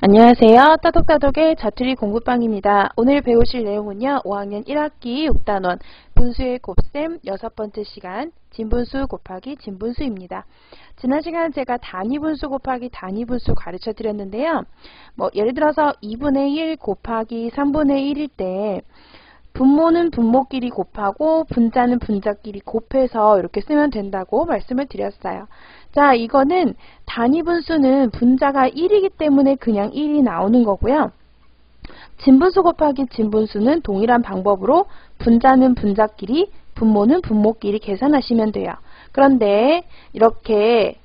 안녕하세요. 따독따독의 자투리 공부방입니다. 오늘 배우실 내용은요. 5학년 1학기 6단원 분수의 곱셈 6번째 시간 진분수 곱하기 진분수입니다. 지난 시간 제가 단위분수 곱하기 단위분수 가르쳐 드렸는데요. 예를 들어서 2분의 1 곱하기 3분의 1일 때 분모는 분모끼리 곱하고 분자는 분자끼리 곱해서 이렇게 쓰면 된다고 말씀을 드렸어요. 자, 이거는 단위분수는 분자가 1이기 때문에 그냥 1이 나오는 거고요. 진분수 곱하기 진분수는 동일한 방법으로 분자는 분자끼리, 분모는 분모끼리 계산하시면 돼요. 그런데 이렇게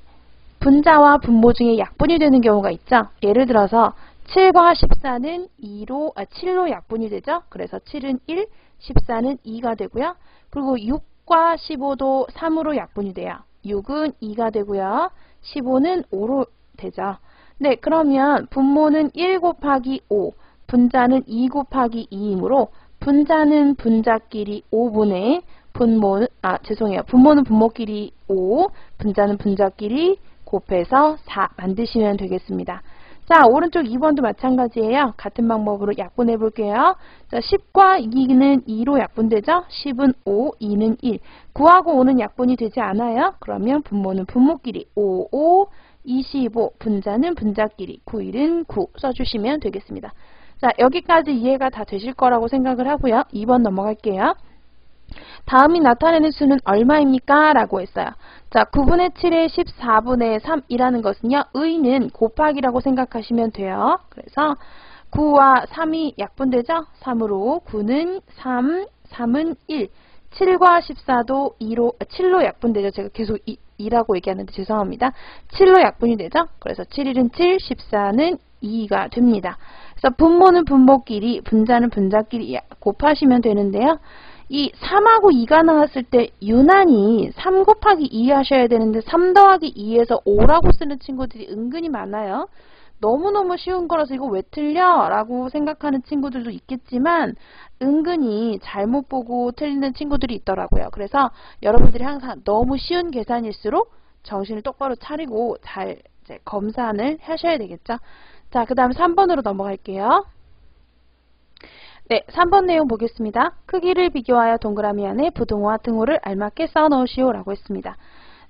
분자와 분모 중에 약분이 되는 경우가 있죠. 예를 들어서 7과 14는 7로 약분이 되죠. 그래서 7은 1, 14는 2가 되고요. 그리고 6과 15도 3으로 약분이 돼요. 6은 2가 되고요. 15는 5로 되죠. 네, 그러면 분모는 1 곱하기 5, 분자는 2 곱하기 2이므로 분자는 분자끼리 5분의 분모는 분모끼리 5, 분자는 분자끼리 곱해서 4 만드시면 되겠습니다. 자, 오른쪽 2번도 마찬가지예요. 같은 방법으로 약분해 볼게요. 자, 10과 2는 2로 약분되죠? 10은 5, 2는 1. 9하고 5는 약분이 되지 않아요? 그러면 분모는 분모끼리 5, 5, 25, 분자는 분자끼리 9, 1은 9 써주시면 되겠습니다. 자, 여기까지 이해가 다 되실 거라고 생각을 하고요. 2번 넘어갈게요. 다음이 나타내는 수는 얼마입니까? 라고 했어요. 자, 9분의 7에 14분의 3이라는 것은요. 의는 곱하기라고 생각하시면 돼요. 그래서 9와 3이 약분되죠? 3으로 9는 3, 3은 1. 7과 14도 7로 약분되죠. 제가 계속 2라고 얘기하는데 죄송합니다. 7로 약분이 되죠? 그래서 7, 1은 7, 14는 2가 됩니다. 그래서 분모는 분모끼리, 분자는 분자끼리 곱하시면 되는데요. 이 3하고 2가 나왔을 때 유난히 3 곱하기 2 하셔야 되는데 3 더하기 2에서 5라고 쓰는 친구들이 은근히 많아요. 너무너무 쉬운 거라서 이거 왜 틀려? 라고 생각하는 친구들도 있겠지만 은근히 잘못 보고 틀리는 친구들이 있더라고요. 그래서 여러분들이 항상 너무 쉬운 계산일수록 정신을 똑바로 차리고 잘 검산을 하셔야 되겠죠. 자, 그 다음 3번으로 넘어갈게요. 네, 3번 내용 보겠습니다. 크기를 비교하여 동그라미 안에 부등호와 등호를 알맞게 써 넣으시오 라고 했습니다.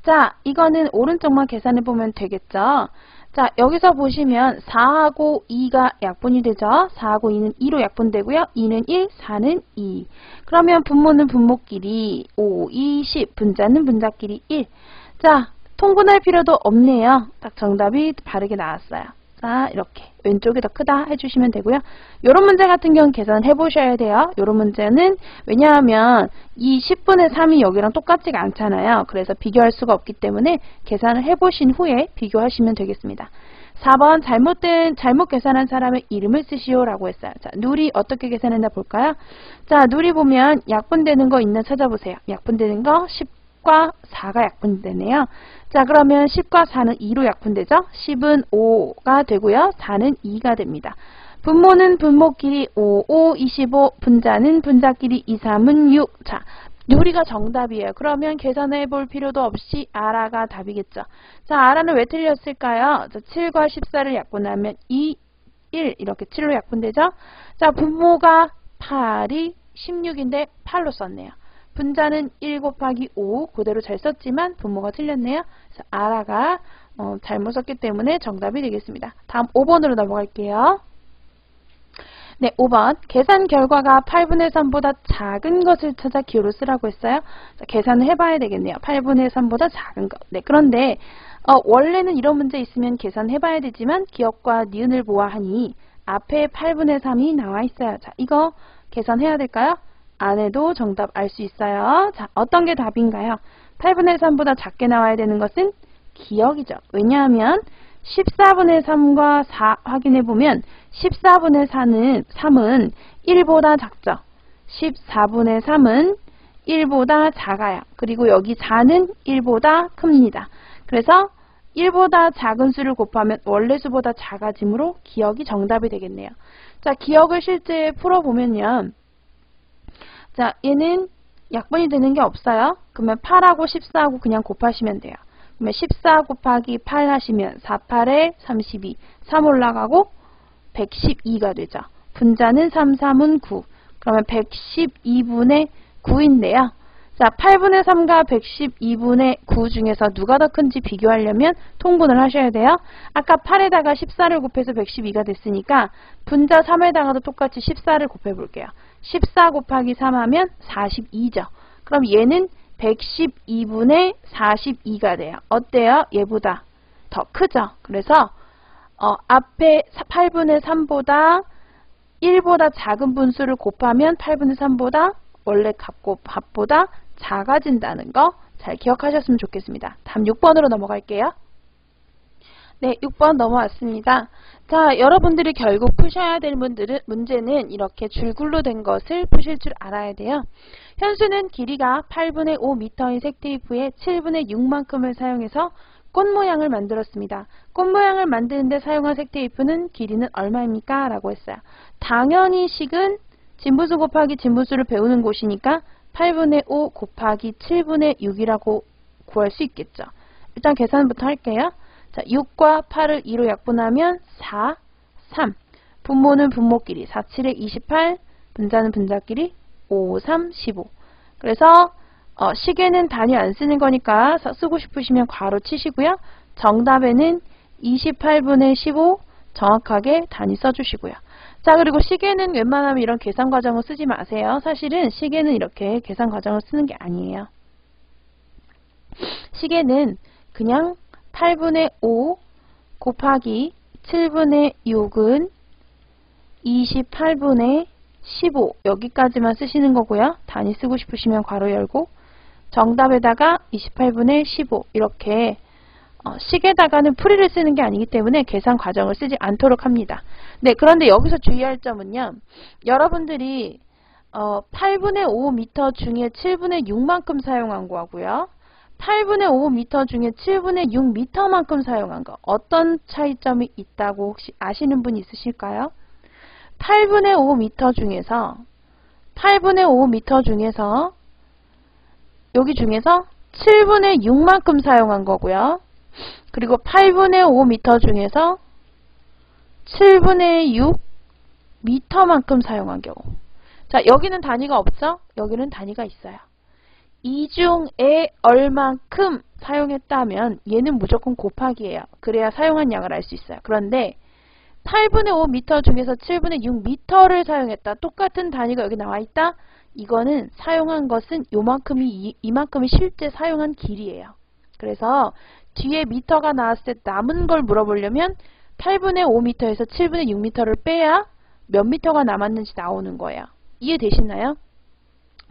자, 이거는 오른쪽만 계산해 보면 되겠죠. 자, 여기서 보시면 4하고 2가 약분이 되죠. 4하고 2는 2로 약분되고요. 2는 1, 4는 2. 그러면 분모는 분모끼리 5, 2, 10, 분자는 분자끼리 1. 자, 통분할 필요도 없네요. 딱 정답이 바르게 나왔어요. 자, 이렇게 왼쪽이 더 크다 해주시면 되고요. 이런 문제 같은 경우는 계산해 보셔야 돼요. 이런 문제는 왜냐하면 이 10분의 3이 여기랑 똑같지가 않잖아요. 그래서 비교할 수가 없기 때문에 계산을 해보신 후에 비교하시면 되겠습니다. 4번 잘못 계산한 사람의 이름을 쓰시오 라고 했어요. 자, 누리 어떻게 계산했나 볼까요? 자, 누리 보면 약분되는 거 있나 찾아보세요. 약분되는 거 10과 4가 약분되네요. 자, 그러면 10과 4는 2로 약분되죠? 10은 5가 되고요. 4는 2가 됩니다. 분모는 분모끼리 5, 5, 25, 분자는 분자끼리 2, 3은 6. 자, 누리가 정답이에요. 그러면 계산해 볼 필요도 없이 아라가 답이겠죠. 자, 아라는 왜 틀렸을까요? 자, 7과 14를 약분하면 2, 1 이렇게 7로 약분되죠? 자, 분모가 8이 16인데 8로 썼네요. 분자는 1 곱하기 5 그대로 잘 썼지만 분모가 틀렸네요. 그래서 아라가 잘못 썼기 때문에 정답이 되겠습니다. 다음 5번으로 넘어갈게요. 네, 5번. 계산 결과가 8분의 3보다 작은 것을 찾아 기호를 쓰라고 했어요. 자, 계산을 해봐야 되겠네요. 8분의 3보다 작은 것. 네, 그런데 원래는 이런 문제 있으면 계산해봐야 되지만 기억과 니은을 보아하니 앞에 8분의 3이 나와 있어요. 자, 이거 계산해야 될까요? 안 해도 정답 알 수 있어요. 자, 어떤 게 답인가요? 8분의 3보다 작게 나와야 되는 것은 기억이죠. 왜냐하면 14분의 3과 4 확인해보면 14분의 3은 1보다 작죠. 14분의 3은 1보다 작아요. 그리고 여기 4는 1보다 큽니다. 그래서 1보다 작은 수를 곱하면 원래 수보다 작아지므로 기억이 정답이 되겠네요. 자, 기억을 실제 풀어보면요. 자, 얘는 약분이 되는 게 없어요. 그러면 8하고 14하고 그냥 곱하시면 돼요. 그러면 14 곱하기 8 하시면 4, 8에 32, 3 올라가고 112가 되죠. 분자는 3, 3은 9. 그러면 112분의 9인데요. 자, 8분의 3과 112분의 9 중에서 누가 더 큰지 비교하려면 통분을 하셔야 돼요. 아까 8에다가 14를 곱해서 112가 됐으니까 분자 3에다가도 똑같이 14를 곱해볼게요. 14 곱하기 3 하면 42죠. 그럼 얘는 112분의 42가 돼요. 어때요? 얘보다 더 크죠? 그래서 앞에 8분의 3보다 1보다 작은 분수를 곱하면 8분의 3보다 원래 값보다 작아진다는 거 잘 기억하셨으면 좋겠습니다. 다음 6번으로 넘어갈게요. 네, 6번 넘어왔습니다. 자, 여러분들이 결국 푸셔야 될 문제는 이렇게 줄글로 된 것을 푸실 줄 알아야 돼요. 현수는 길이가 8분의 5m인 색테이프에 7분의 6만큼을 사용해서 꽃 모양을 만들었습니다. 꽃 모양을 만드는데 사용한 색테이프는 길이는 얼마입니까? 라고 했어요. 당연히 식은 진분수 곱하기 진분수를 배우는 곳이니까 8분의 5 곱하기 7분의 6이라고 구할 수 있겠죠. 일단 계산부터 할게요. 자, 6과 8을 2로 약분하면 4, 3. 분모는 분모끼리 4, 7에 28, 분자는 분자끼리 5, 3, 15. 그래서 식에는 단위 안 쓰는 거니까 쓰고 싶으시면 괄호 치시고요. 정답에는 28분의 15 정확하게 단위 써주시고요. 자, 그리고 식에는 웬만하면 이런 계산 과정을 쓰지 마세요. 사실은 식에는 이렇게 계산 과정을 쓰는 게 아니에요. 식에는 그냥 8분의 5 곱하기 7분의 6은 28분의 15 여기까지만 쓰시는 거고요. 단위 쓰고 싶으시면 괄호 열고 정답에다가 28분의 15 이렇게 식에다가는 풀이를 쓰는 게 아니기 때문에 계산 과정을 쓰지 않도록 합니다. 네, 그런데 여기서 주의할 점은요. 여러분들이 8분의 5m 중에 7분의 6만큼 사용한 거하고요. 8분의 5m 중에 7분의 6m만큼 사용한 거 어떤 차이점이 있다고 혹시 아시는 분 있으실까요? 8분의 5m 중에서 8분의 5m 중에서 여기 중에서 7분의 6만큼 사용한 거고요. 그리고 8분의 5m 중에서 7분의 6m만큼 사용한 경우. 자, 여기는 단위가 없죠? 여기는 단위가 있어요. 이 중에 얼만큼 사용했다면 얘는 무조건 곱하기예요. 그래야 사용한 양을 알 수 있어요. 그런데 8분의 5m 중에서 7분의 6m를 사용했다. 똑같은 단위가 여기 나와 있다. 이거는 사용한 것은 요만큼이 이만큼이 실제 사용한 길이에요. 그래서 뒤에 미터가 나왔을 때 남은 걸 물어보려면 8분의 5m에서 7분의 6m를 빼야 몇 미터가 남았는지 나오는 거예요. 이해되시나요?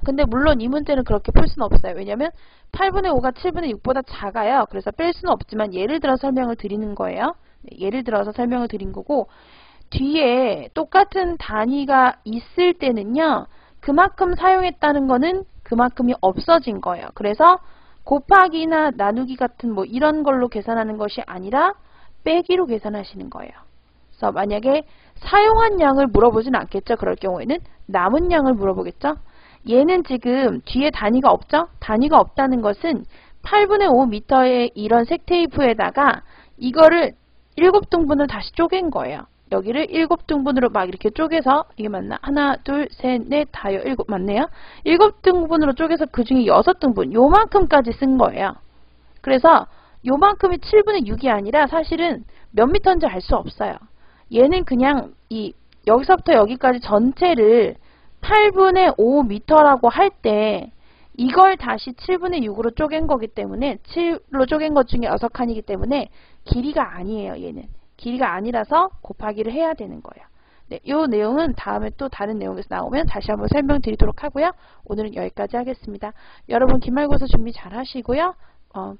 근데 물론 이 문제는 그렇게 풀 수는 없어요. 왜냐면 8분의 5가 7분의 6보다 작아요. 그래서 뺄 수는 없지만 예를 들어 설명을 드리는 거예요. 네, 예를 들어서 설명을 드린 거고 뒤에 똑같은 단위가 있을 때는요. 그만큼 사용했다는 거는 그만큼이 없어진 거예요. 그래서 곱하기나 나누기 같은 뭐 이런 걸로 계산하는 것이 아니라 빼기로 계산하시는 거예요. 그래서 만약에 사용한 양을 물어보진 않겠죠. 그럴 경우에는 남은 양을 물어보겠죠. 얘는 지금 뒤에 단위가 없죠? 단위가 없다는 것은 8분의 5m의 이런 색테이프에다가 이거를 7등분을 다시 쪼갠 거예요. 여기를 7등분으로 막 이렇게 쪼개서 이게 맞나? 하나, 둘, 셋, 넷, 다여, 7 맞네요. 7등분으로 쪼개서 그 중에 6등분 요만큼까지 쓴 거예요. 그래서 요만큼이 7분의 6이 아니라 사실은 몇 미터인지 알 수 없어요. 얘는 그냥 여기서부터 여기까지 전체를 8분의 5m라고 할 때 이걸 다시 7분의 6으로 쪼갠 거기 때문에 7로 쪼갠 것 중에 6칸이기 때문에 길이가 아니에요. 얘는 길이가 아니라서 곱하기를 해야 되는 거예요. 네, 이 내용은 다음에 또 다른 내용에서 나오면 다시 한번 설명드리도록 하고요. 오늘은 여기까지 하겠습니다. 여러분 기말고사 준비 잘 하시고요.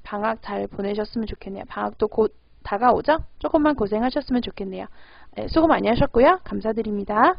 방학 잘 보내셨으면 좋겠네요. 방학도 곧 다가오죠? 조금만 고생하셨으면 좋겠네요. 네, 수고 많이 하셨고요. 감사드립니다.